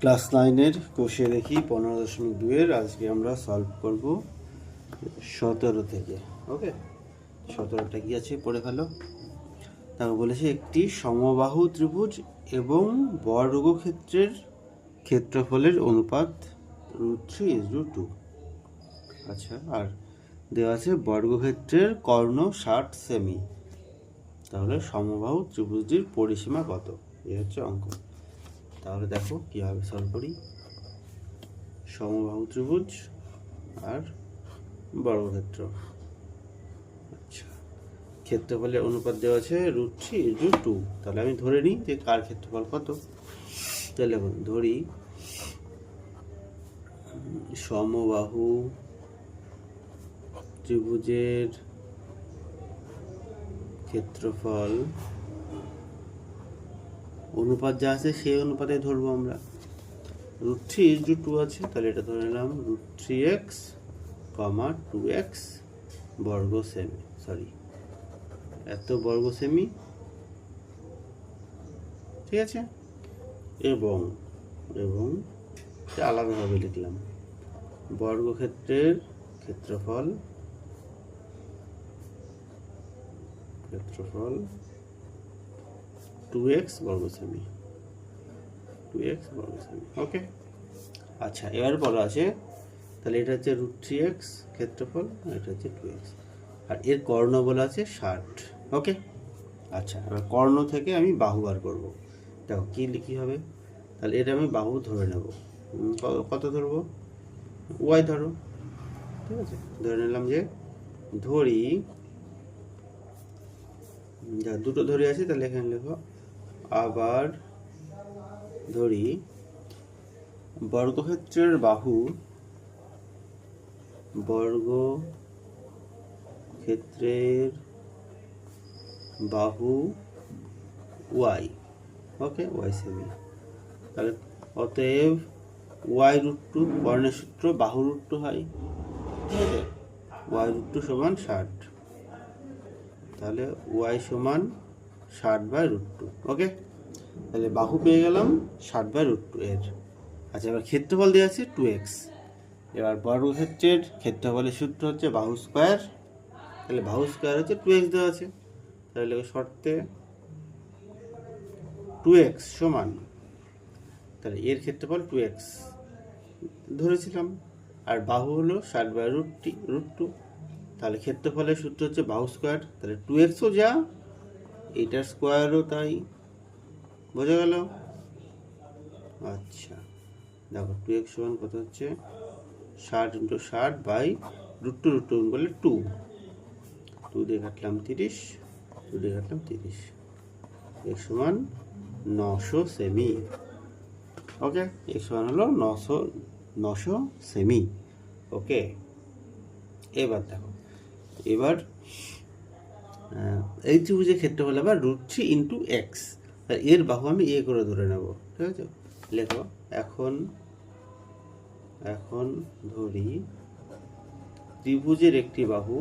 Class 9-এর কোষে দেখি 15.2-এর আজকে আমরা সলভ করব 17 থেকে। ওকে, 17টা কি আছে পড়ে ফেলো। তারপর বলেছে একটি সমবাহু ত্রিভুজ এবং বর্গক্ষেত্রের ক্ষেত্রফলের অনুপাত √3:2। আচ্ছা, আর দেওয়া আছে বর্গক্ষেত্রের কর্ণ 60 সেমি। তাহলে সমবাহু ত্রিভুজটির পরিসীমা কত? এই হচ্ছে অঙ্ক। তাহলে দেখো কীভাবে সলভ করি। সমবাহু ত্রিভুজ আর বর্গক্ষেত্র। আচ্ছা, ক্ষেত্রফলের অনুপাত দেওয়া আছে √3:2। তাহলে আমি ধরে নিই যে কার ক্ষেত্রফল কত। তাহলে ধরি সমবাহু ত্রিভুজের ক্ষেত্রফল অনুপাত যা আছে সেই অনুপাতে ধরবো আমরা। √3:2 আছে, তাহলে এটা ধরে নিলাম √3x, 2x বর্গ সেমি, এত বর্গ সেমি, ঠিক আছে। এবং আলাদাভাবে লিখলাম বর্গক্ষেত্রের ক্ষেত্রফল 2x বর্গ সেমি, ওকে। আচ্ছা, এবার বলা আছে তাহলে এটা হচ্ছে √3x ক্ষেত্রফল, এটা হচ্ছে 2x, আর এর কর্ণ বলা আছে 60। ওকে, আচ্ছা, এবার কর্ণ থেকে আমি বাহু বার করবো। দেখো কি হবে। তাহলে এটা আমি বাহু ধরে নেব। কত ধরবো? y ধরো, ঠিক আছে। ধরে নিলাম যে ধরি, যা দুটো ধরে আছে তাহলে এখানে লেখো। আবার ধরি বর্গক্ষেত্রের বাহু y, ওকে, y সেমি। তাহলে অতএব y√2, কর্ণের সূত্র বাহু √2 হয়, ঠিক আছে। y√2 সমান 60, তাহলে y সমান 60/√2। ওকে, তাহলে বাহু পেয়ে গেলাম 60/√2 এর। আচ্ছা, এবার ক্ষেত্রফল দেওয়া আছে 2x। এবার বর্গক্ষেত্রের ক্ষেত্রফলের সূত্র হচ্ছে বাহু স্কোয়ার, তাহলে বাহু স্কোয়ার হচ্ছে 2x দেওয়া আছে, তাহলে শর্তে 2x সমান, তাহলে এর ক্ষেত্রফল 2x ধরেছিলাম, আর বাহু হলো 60/√2, তাহলে ক্ষেত্রফলের সূত্র হচ্ছে বাহু স্কোয়ার, তাহলে 2xও যা, এটার স্কোয়ারও তাই। বোঝা গেল? আচ্ছা, দেখো 2x সমান কত হচ্ছে 60 × 60/√2 করলে 2 দিয়ে কাটলাম 30, 2 দিয়ে কাটলাম 30, x সমান 900 সেমি। ওকে, x সমান হলো 900 সেমি। ওকে, এবার দেখো, এবার এই ত্রিভুজের ক্ষেত্রফল আবার √3 × x, এর বাহু আমি এ করে ধরে নেব, ঠিক আছে। লেখো, এখন ধরি ত্রিভুজের একটি বাহু,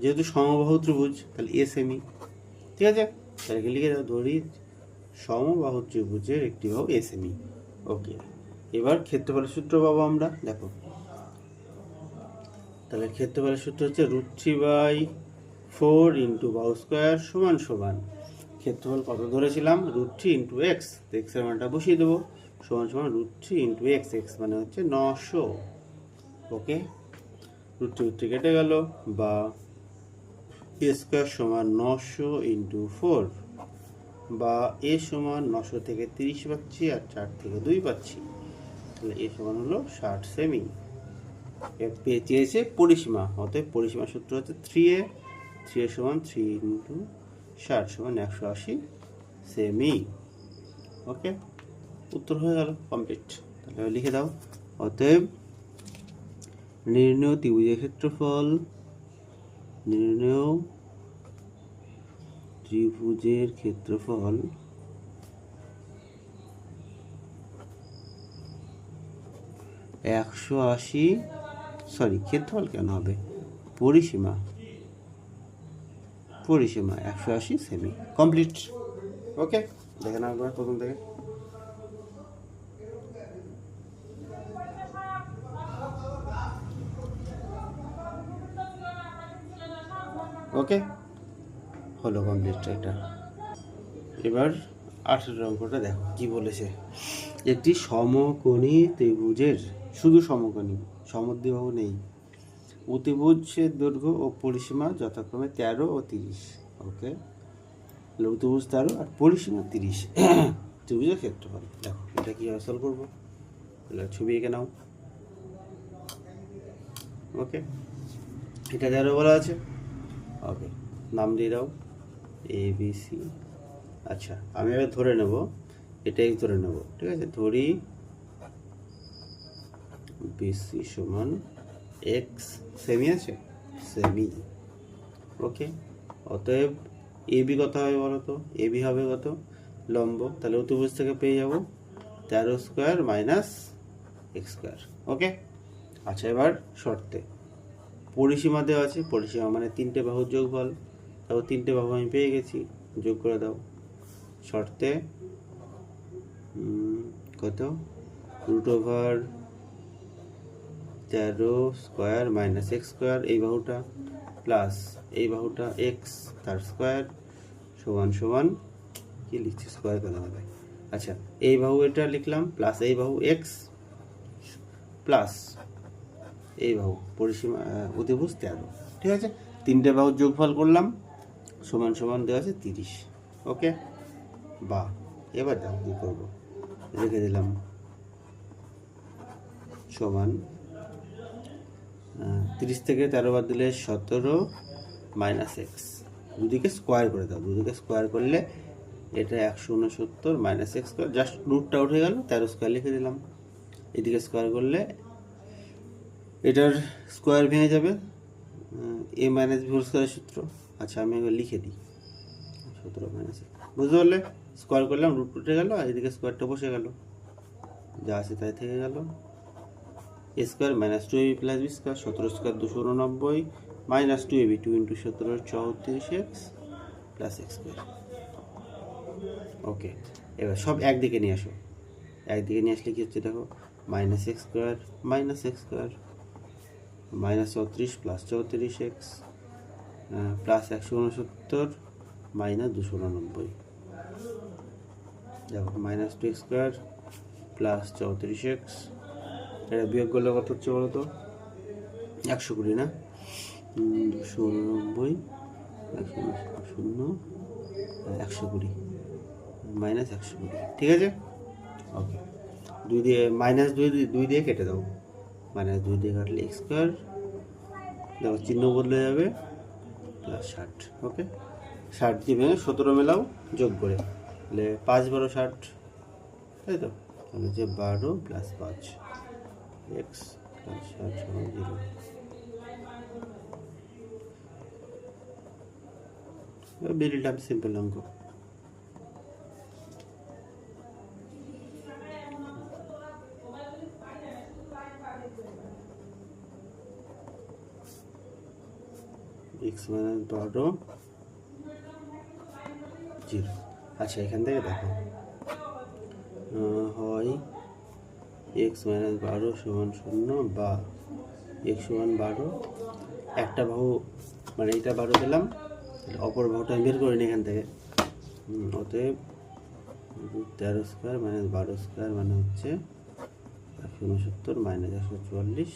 যেহেতু সমবাহু ত্রিভুজ তাহলে এ সেমি, ঠিক আছে। তাহলে লিখে দাও, ধরি সমবাহু ত্রিভুজের একটি বাহু এ সেমি। ওকে, এবার ক্ষেত্রফলের সূত্র পাবো আমরা। দেখো, তাহলে ক্ষেত্রফলের সূত্র হচ্ছে √3/4 × বাহু স্কোয়ার সমান ক্ষেত্রফল কত ধরেছিলাম? √3 × x, x এর মানটা বসিয়ে দেবো, সমান √3 × x, x মানে হচ্ছে 900। ওকে, √3 কেটে গেল, বা a স্কোয়ার সমান 900 × 4, বা a সমান 900 থেকে 30 পাচ্ছি, আর 4 থেকে 2 পাচ্ছি, তাহলে a সমান হলো 60 সেমি। চেয়েছে পরিসীমা, অতএব পরিসীমার সূত্র হচ্ছে 3a সমান 3 × 60 সমান 180 সেমি। ওকে, উত্তর হয়ে গেল, কমপ্লিট। তাহলে লিখে দাও, অতএব নির্ণেয় ত্রিভুজের ক্ষেত্রফল, নির্ণেয় ত্রিভুজের ক্ষেত্রফল 180, ক্ষেত্রফল কেন হবে, পরিসীমা পরিসীমা 180 সেমি। কমপ্লিট। ওকে, দেখে নাও একবার প্রথম থেকে। ওকে, হলো কমপ্লিট এটা। এবার 18 অঙ্কটা দেখো কি বলেছে। একটি সমকোণী ত্রিভুজের, শুধু সমকোণী, সমদ্বিবাহু নেই, অতিভুজের দৈর্ঘ্য ও পরিসীমা যথাক্রমে 13 ও 30। ওকে, অতিভুজ 13 আর পরিসীমা 30। ত্রিভুজের ক্ষেত্রফল দেখো, এটা কি সলভ করবো? ছবি এঁকে নাও। ওকে, এটা 13 বলা আছে। ওকে, নাম দিয়ে দাও ABC। আচ্ছা, আমি এবার ধরে নেব, এটাই ধরে নেব, ঠিক আছে? ধরি BC সমান X, সেমি আছে, সেমি। ওকে, অতএব AB কত হবে বলো তো? AB হবে কত? লম্ব, তাহলে অতিভুজ থেকে পেয়ে যাব 13 স্কোয়ার মাইনাস x স্কোয়ার। ওকে, আচ্ছা এবার শর্তে পরিসীমা দেওয়া আছে, পরিসীমা মানে 3টে বাহুর যোগফল, তারপর 3টে বাহু আমি পেয়ে গেছি, যোগ করে দাও। শর্তে কত? √13 স্কোয়ার মাইনাস x স্কোয়ার, এই বাহুটা প্লাস এই বাহুটা x তার স্কোয়ার সমান সমান কি লিখছি? স্কোয়ার কেন হবে? আচ্ছা, এই বাহু এটা লিখলাম প্লাস এই বাহু x প্লাস এই বাহু পরিসীমা অতিভুজ 13, ঠিক আছে? 3টে বাহুর যোগফল করলাম, সমান সমান দেওয়া আছে 30। ওকে, বা এবার দেখো কী করবো, রেখে দিলাম সমান 30 থেকে 13 বাদ দিলে 17 মাইনাস x, দুদিকে স্কোয়ার করে দাও, দুদিকে স্কোয়ার করলে এটা 169 মাইনাস x স্কোয়ার, জাস্ট রুটটা উঠে গেল, 13 স্কোয়ার লিখে দিলাম। এদিকে স্কোয়ার করলে এটার স্কোয়ার ভেঙে যাবে, a মাইনাস b হোল স্কোয়ারের সূত্র। আচ্ছা, আমি এবার লিখে দিই 17 মাইনাস, বুঝতে পারলে? স্কোয়ার করলাম, রুট উঠে গেল, আর এদিকে স্কোয়ারটা বসে গেল, যা আছে তাই থেকে গেল। a square minus 2ab plus b square, 17 square 289 minus 2ab, 2 × 17 34x plus x square. Okay, এবার সব একদিকে নিয়ে আসো, একদিকে নিয়ে আসলে কি হচ্ছে দেখো, minus x square minus x square minus 34 plus 34x plus 169 minus 289, দেখো minus 2x square plus 34x, এটা বিয়োগ করলে কত হচ্ছে বলো তো? 120 না, 289 120 মাইনাস 120, ঠিক আছে? ওকে, 2 দিয়ে মাইনাস 2 দিয়ে কেটে দাও, মাইনাস 2 দিয়ে কাটলে x স্কোয়ার, দেখো চিহ্ন বদলে যাবে, প্লাস 60। ওকে, 60 দিয়ে ভেঙে 17 মেলাও, যোগ করে তাহলে 5 12 60, তাই তো? তাহলে যে 12 প্লাস 5 x প্লাস 60 সমান 0। বেরিলাম সিম্পল অঙ্ক। x minus 12 0। আচ্ছা, এখান থেকে দেখো হয় x মাইনাস 12 সমান 0 বা x সমান 12, একটা বাহু মানে এটা 12 দিলাম, অপর বাহুটা আমি বের করে নিই এখান থেকে। অতএব 13 স্কোয়ার মাইনাস 12 স্কোয়ার মানে হচ্ছে 169 মাইনাস 144,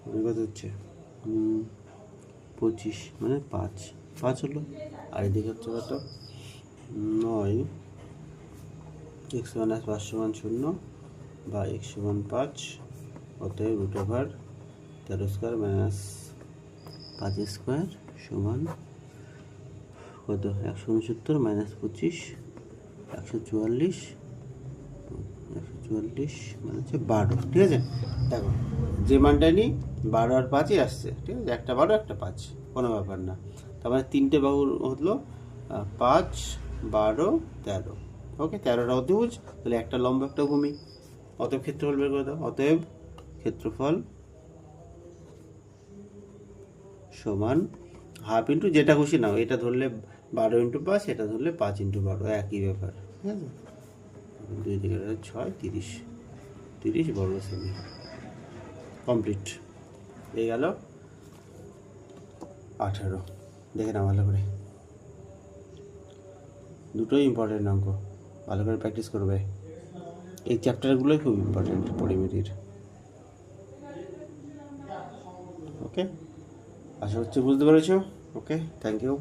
মানে কত হচ্ছে 25, মানে 5 হলো। আর এদিকে হচ্ছে কত 9, x মাইনাস 5 সমান 0 বা x সমান 5, অতএব √13 স্কোয়ার মাইনাস 5 স্কোয়ার সমান কত 169 মাইনাস 25 144 মানে হচ্ছে 12, ঠিক আছে? দেখো যে মানটা নিই 12 আর 5ই আসছে, ঠিক আছে? একটা 12 একটা 5, কোনো ব্যাপার না। তার মানে 3টে বাহু হলো 5 12 13। ওকে, 13টা অতিভুজ, তাহলে একটা লম্ব একটা ভূমি, অতএব ক্ষেত্রফল বের করে দাও। অতএব ক্ষেত্রফল সমান হাফ ইন্টু যেটা খুশি নাও, এটা ধরলে 12 × 5, এটা ধরলে 5 × 12, একই ব্যাপার, ঠিক আছে। 2 থেকে 6, 30, 30 বর্গ সেমি। কমপ্লিট। এই গেল 18। দেখে নাও ভালো করে, দুটোই ইম্পর্টেন্ট অঙ্ক, ভালো করে প্র্যাকটিস করবে। এই চ্যাপ্টারগুলোই খুব ইম্পর্টেন্ট পরিমিতির। ওকে, আশা করছি বুঝতে পেরেছো। ওকে, থ্যাংক ইউ।